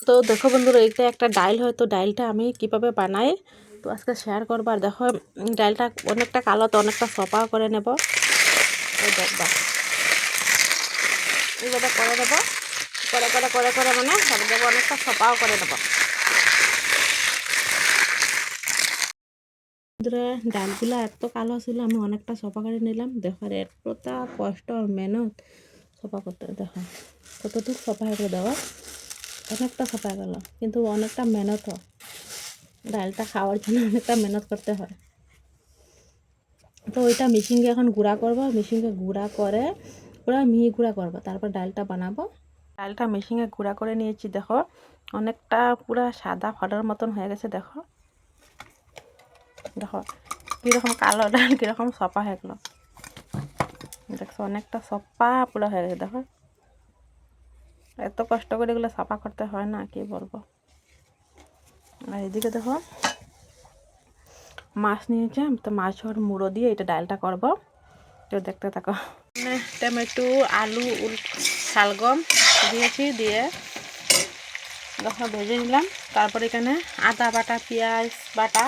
তো দেখো বন্ধুরা, এটা একটা ডাল হয়। তো ডালটা আমি কিভাবে বানাই তো আজকে শেয়ার করবো। আর দেখো ডালটা অনেকটা কালো, তো অনেকটা সপা করে নেব। এই দেখবা এইভাবে করে দেবো, করে করে করে করে মানে তারপর দেখবো অনেকটা সপাও করে দেবো। বন্ধুরা, ডালগুলো এত কালো ছিল, আমি অনেকটা সপা করে নিলাম। দেখো এতটা কষ্ট আর মেহনত সপা করতে। দেখো কতটুকু সপা করে দেওয়া, অনেকটা সপা গেল, কিন্তু অনেকটা মেহনতও। ডালটা খাওয়ার জন্য অনেকটা মেহনত করতে হয়। তো ওইটা মেশিনকে এখন গুঁড়া করবো। মেশিনকে গুঁড়া করে পুরো মিহি গুঁড়া করবো, তারপর ডালটা বানাবো। ডালটা মেশিনে গুঁড়া করে নিয়েছি। দেখো অনেকটা পুরো সাদা ফটার মতন হয়ে গেছে। দেখো দেখো কীরকম কালো ডাল কীরকম সপা হয়ে গেলো। দেখছো অনেকটা সপা পুরো হয়ে গেছে। দেখো এত কষ্ট করে এগুলো সাফা করতে হয় না, কি বলবো। আর এদিকে দেখো মাছ নিয়েছে, তো মাছের মুড়ো দিয়ে এটা ডালটা করবো। তো দেখতে থাকো। টমেটো, আলু, শালগম দিয়েছি, দিয়ে দেখো ভেজে নিলাম। তারপর এখানে আদা বাটা, পেঁয়াজ বাটা,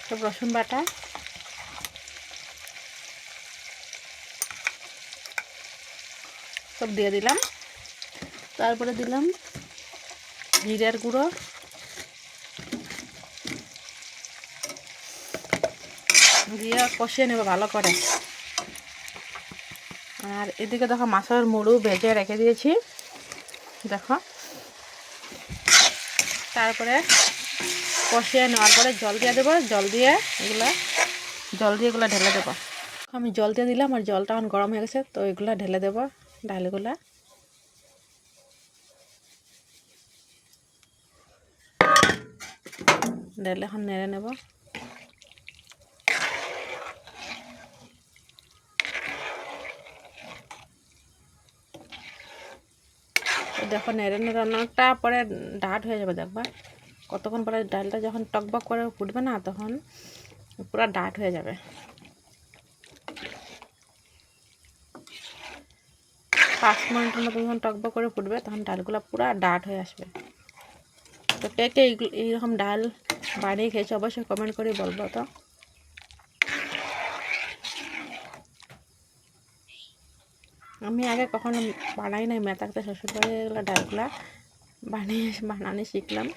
সব রসুন বাটা, সব দিয়ে দিলাম। তারপরে দিলাম জিরের গুঁড়ো, দিয়ে কষিয়ে নেব ভালো করে। আর এদিকে দেখো মাছের মুড়ো ভেজে রেখে দিয়েছি। দেখো তারপরে কষিয়ে নেওয়ার পরে জল দিয়ে দেবো। জল দিয়ে এগুলো ঢেলে দেবো। আমি জল দিয়ে দিলাম, আর জলটা এখন গরম হয়ে গেছে। তো এগুলো ঢেলে দেবো, ডালগুলা। ঢেলে এখন নেড়ে নেব। দেখো নেড়ে নেড়ে অনেকটা পরে ডাট হয়ে যাবে। দেখবা কতক্ষণ পরে ডালটা যখন টকবক করে ফুটবে না, তখন পুরো ডাট হয়ে যাবে। 5 মিনিটের মতো যখন টকবক করে ফুটবে, তখন ডালগুলো পুরো ডাট হয়ে আসবে। তো কে কে এইরকম ডাল বানিয়ে খেয়েছে অবশ্যই কমেন্ট করে বলবো। তো আমি আগে কখনো বানাই নাই, মেয়ে থাকতে শ্বশুরবাড়ি এগুলো ডালগুলা বানানো শিখলাম।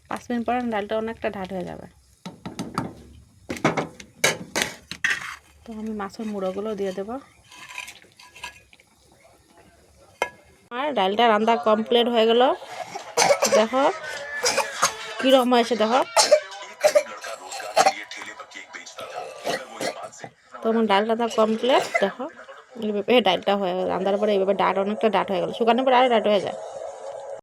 পাঁচ মিনিট পর ডালটা অনেকটা ঢাট হয়ে যাবে। তো আমি মাছের মুড়োগুলো দিয়ে দেবো। আর ডালটা রান্না কমপ্লিট হয়ে গেল। দেখো কীরকম হয়েছে। দেখো তো আমার ডালটা তো কমপ্লিট। দেখো এইভাবে ডালটা হয়ে গেল। রান্নার পরে এইভাবে ডাট অনেকটা ডাট হয়ে গেল, শুকানোর পরে আরও ডাট হয়ে যায়।